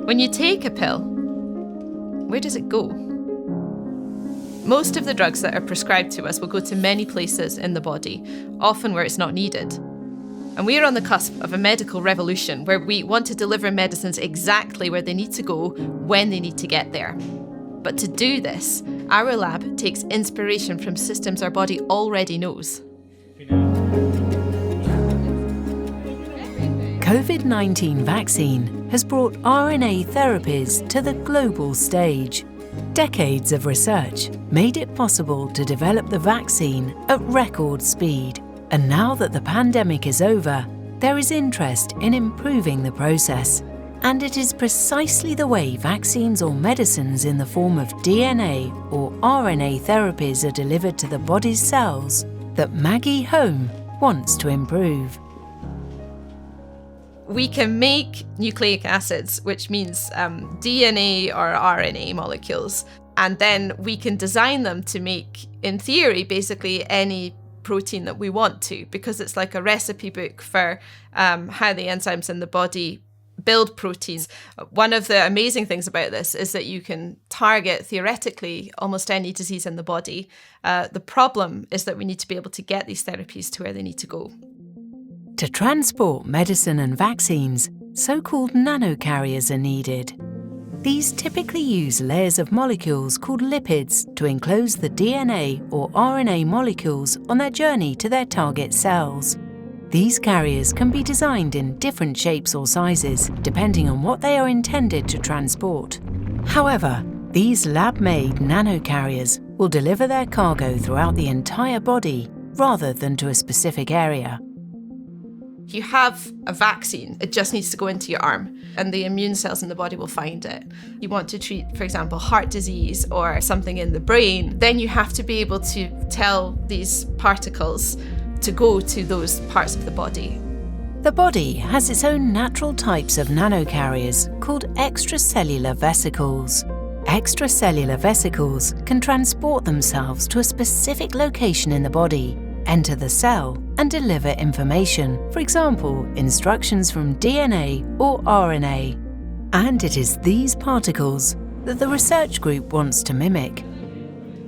When you take a pill, where does it go? Most of the drugs that are prescribed to us will go to many places in the body, often where it's not needed. And we are on the cusp of a medical revolution where we want to deliver medicines exactly where they need to go, when they need to get there. But to do this, our lab takes inspiration from systems our body already knows. COVID-19 vaccine has brought RNA therapies to the global stage. Decades of research made it possible to develop the vaccine at record speed. And now that the pandemic is over, there is interest in improving the process. And it is precisely the way vaccines or medicines in the form of DNA or RNA therapies are delivered to the body's cells that Maggie Holme wants to improve. We can make nucleic acids, which means DNA or RNA molecules, and then we can design them to make, in theory, basically any protein that we want to, because it's like a recipe book for how the enzymes in the body build proteins. One of the amazing things about this is that you can target, theoretically, almost any disease in the body. The problem is that we need to be able to get these therapies to where they need to go. To transport medicine and vaccines, so-called nanocarriers are needed. These typically use layers of molecules called lipids to enclose the DNA or RNA molecules on their journey to their target cells. These carriers can be designed in different shapes or sizes, depending on what they are intended to transport. However, these lab-made nanocarriers will deliver their cargo throughout the entire body, rather than to a specific area. If you have a vaccine, it just needs to go into your arm and the immune cells in the body will find it. You want to treat, for example, heart disease or something in the brain, then you have to be able to tell these particles to go to those parts of the body. The body has its own natural types of nanocarriers called extracellular vesicles. Extracellular vesicles can transport themselves to a specific location in the body, enter the cell, and deliver information, for example, instructions from DNA or RNA. And it is these particles that the research group wants to mimic.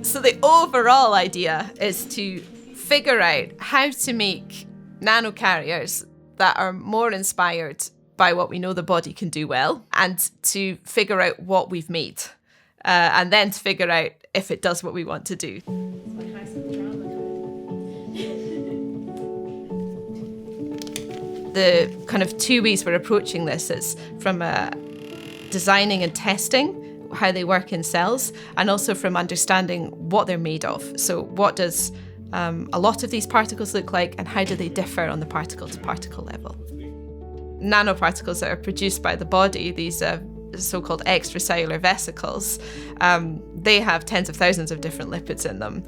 So the overall idea is to figure out how to make nanocarriers that are more inspired by what we know the body can do well, and to figure out what we've made, and then to figure out if it does what we want to do. The kind of two ways we're approaching this is from designing and testing how they work in cells, and also from understanding what they're made of. So what does a lot of these particles look like, and how do they differ on the particle-to-particle level? Nanoparticles that are produced by the body, these so-called extracellular vesicles, they have tens of thousands of different lipids in them.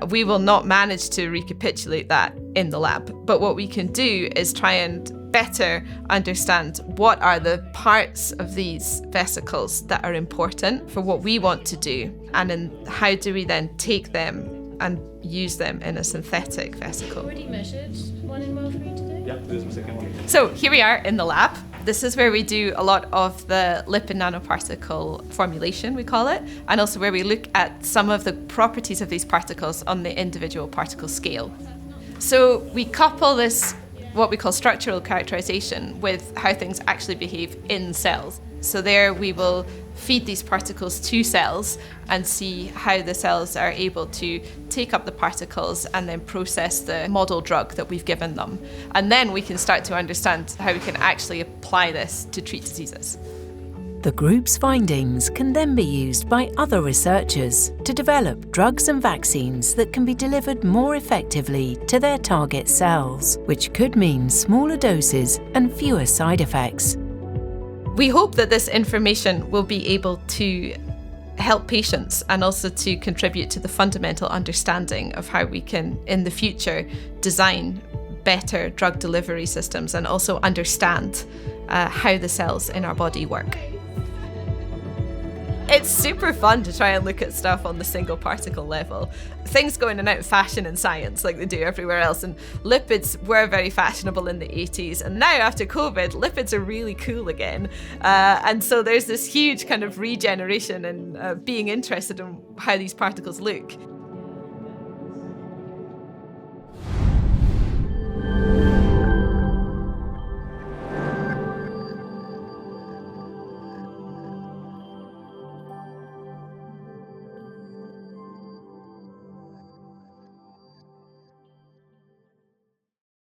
We will not manage to recapitulate that in the lab, but what we can do is try and better understand what are the parts of these vesicles that are important for what we want to do, and then how do we then take them and use them in a synthetic vesicle. Already measured 1 in mole for you today? Yeah, there's my second one. So here we are in the lab. This is where we do a lot of the lipid nanoparticle formulation, we call it, and also where we look at some of the properties of these particles on the individual particle scale. So we couple this, what we call structural characterization, with how things actually behave in cells. So there we will feed these particles to cells and see how the cells are able to take up the particles and then process the model drug that we've given them. And then we can start to understand how we can actually apply this to treat diseases. The group's findings can then be used by other researchers to develop drugs and vaccines that can be delivered more effectively to their target cells, which could mean smaller doses and fewer side effects. We hope that this information will be able to help patients and also to contribute to the fundamental understanding of how we can, in the future, design better drug delivery systems and also understand how the cells in our body work. It's super fun to try and look at stuff on the single particle level. Things go in and out of fashion in science like they do everywhere else, and lipids were very fashionable in the 80s, and now after COVID, lipids are really cool again. And so there's this huge kind of regeneration and being interested in how these particles look.